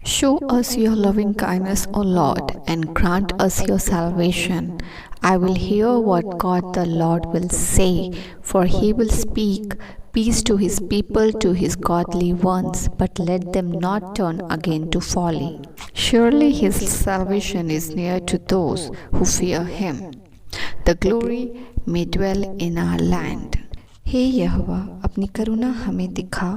Show us your loving kindness, O Lord, and grant us your salvation. I will hear what God the Lord will say, for he will speak peace to his people, to his godly ones, but let them not turn again to folly. Surely his salvation is near to those who fear him. The glory may dwell in our land. हे यहोवा, अपनी करुणा हमें दिखा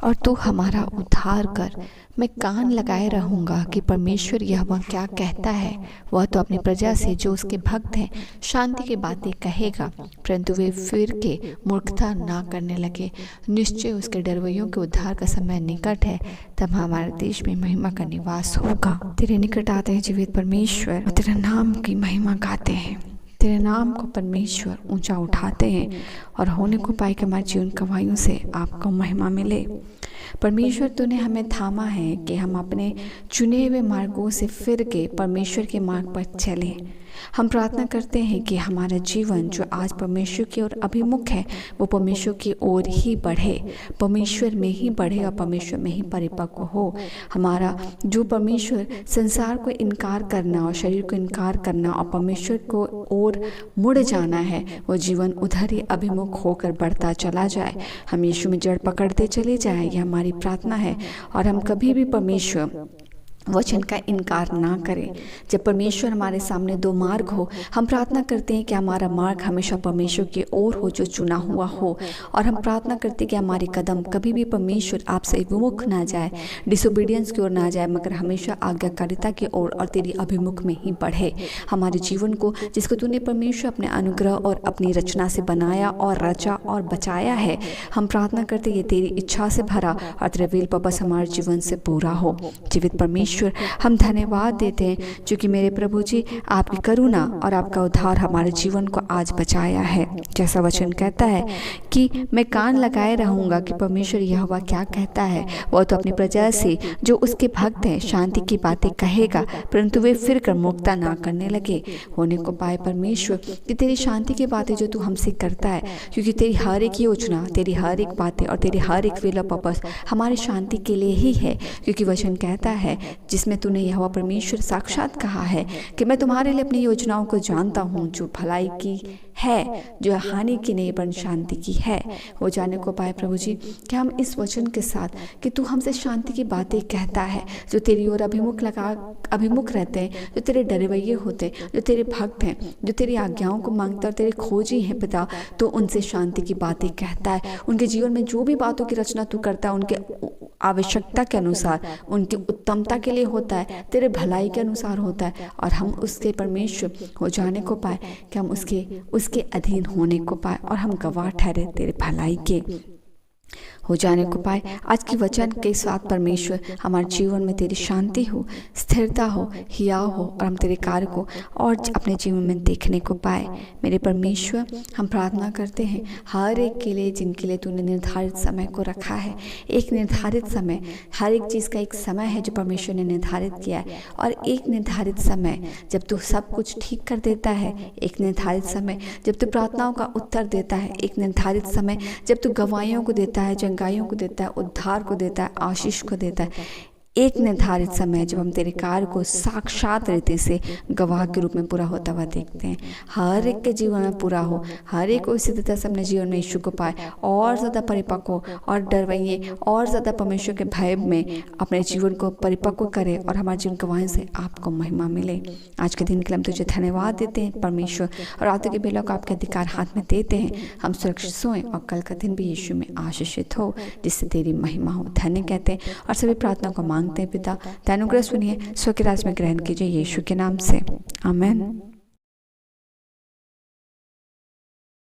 और तू हमारा उद्धार कर। मैं कान लगाए रहूँगा कि परमेश्वर यहोवा क्या कहता है। वह तो अपनी प्रजा से जो उसके भक्त हैं शांति की बातें कहेगा, परंतु वे फिर के मूर्खता ना करने लगे। निश्चय उसके डरवैयों के उद्धार का समय निकट है, तब हमारे देश में महिमा का निवास होगा। तेरे निकट आते हैं जीवित परमेश्वर और तेरे नाम की महिमा गाते हैं। तेरे नाम को परमेश्वर ऊंचा उठाते हैं और होने को पाए कि हमारे जीवन गवाहियों से आपको महिमा मिले। परमेश्वर तूने हमें थामा है कि हम अपने चुने हुए मार्गों से फिर के परमेश्वर के मार्ग पर चलें। हम प्रार्थना करते हैं कि हमारा जीवन जो आज परमेश्वर की ओर अभिमुख है वो परमेश्वर की ओर ही बढ़े, परमेश्वर में ही बढ़े और परमेश्वर में ही परिपक्व हो। हमारा जो परमेश्वर संसार को इनकार करना और शरीर को इनकार करना और परमेश्वर को ओर मुड़ जाना है, वो जीवन उधर ही अभिमुख होकर बढ़ता चला जाए। हम यीशु में जड़ पकड़ते चले जाएं, यह हमारी प्रार्थना है। और हम कभी भी परमेश्वर वचन का इनकार ना करें। जब परमेश्वर हमारे सामने दो मार्ग हो, हम प्रार्थना करते हैं कि हमारा मार्ग हमेशा परमेश्वर की ओर हो जो चुना हुआ हो। और हम प्रार्थना करते हैं कि हमारे कदम कभी भी परमेश्वर आपसे विमुख ना जाए, डिसोबीडियंस की ओर ना जाए, मगर हमेशा आज्ञाकारिता की ओर और तेरी अभिमुख में ही बढ़े। हमारे जीवन को जिसको तूने परमेश्वर अपने अनुग्रह और अपनी रचना से बनाया और रचा और बचाया है, हम प्रार्थना करते हैं ये तेरी इच्छा से भरा और तेरे वेल पर्पस हमारे जीवन से पूरा हो। जीवित परमेश्वर, हम धन्यवाद देते हैं जो कि मेरे प्रभु जी आपकी करुणा और आपका उद्धार हमारे जीवन को आज बचाया है। जैसा वचन कहता है कि मैं कान लगाए रहूँगा कि परमेश्वर यहोवा क्या कहता है। वह तो अपनी प्रजा से जो उसके भक्त हैं शांति की बातें कहेगा, परंतु वे फिर कर मूर्खता ना करने लगे। होने को पाए परमेश्वर कि तेरी शांति की बातें जो तू हमसे करता है, क्योंकि तेरी हर एक योजना, तेरी हर एक बातें और तेरी हर एक विल और पर्पस हमारी शांति के लिए ही है। क्योंकि वचन कहता है जिसमें तूने यहोवा परमेश्वर साक्षात कहा है कि मैं तुम्हारे लिए अपनी योजनाओं को जानता हूँ, जो भलाई की है, जो हानि की नहीं पर शांति की है। वो जाने को पाए प्रभु जी कि हम इस वचन के साथ कि तू हमसे शांति की बातें कहता है, जो तेरी ओर अभिमुख रहते हैं, जो तेरे डरवैये होते हैं, जो तेरे भक्त हैं, जो तेरी आज्ञाओं को मांगते और तेरे खोजी हैं पिता, तो उनसे शांति की बातें कहता है। उनके जीवन में जो भी बातों की रचना तू करता है उनके आवश्यकता के अनुसार, उनकी उत्तमता के लिए होता है, तेरे भलाई के अनुसार होता है। और हम उसके परमेश्वर हो जाने को पाए कि हम उसके अधीन होने को पाए और हम गवाह ठहरे तेरे भलाई के हो जाने को पाए। आज की वचन के साथ परमेश्वर हमारे जीवन में तेरी शांति हो, स्थिरता हो, हियाव हो और हम तेरे कार्य को और अपने जीवन में देखने को पाए। मेरे परमेश्वर, हम प्रार्थना करते हैं हर एक के लिए जिनके लिए तूने निर्धारित समय को रखा है। एक निर्धारित समय, हर एक चीज़ का एक समय है जो परमेश्वर ने निर्धारित किया है। और एक निर्धारित समय जब तू सब कुछ ठीक कर देता है, एक निर्धारित समय जब तू प्रार्थनाओं का उत्तर देता है, एक निर्धारित समय जब तू गवाहियों को देता है, चंगाइयों को देता है, उद्धार को देता है, आशीष को देता है। एक निर्धारित समय जब हम तेरे कार्य को साक्षात रीति से गवाह के रूप में पूरा होता हुआ देखते हैं। हर एक के जीवन में पूरा हो, हर एक को इसी तरह से अपने जीवन में यीशु को पाए और ज़्यादा परिपक्व हो और डरवैये और ज़्यादा परमेश्वर के भय में अपने जीवन को परिपक्व करे और हमारे जीवन गवाही से आपको महिमा मिले। आज के दिन के लिए हम तुझे धन्यवाद देते हैं परमेश्वर, और रातों के बेला को आपके अधिकार हाथ में देते हैं। हम सुरक्षित सोएं और कल का दिन भी यीशु में आशीषित हो, जिससे तेरी महिमा हो। धन्य कहते हैं और सभी प्रार्थना को मांगते हैं पिता, अनुग्रह सुनिए, स्व के राज में ग्रहण कीजिए यीशु के नाम से, आमेन।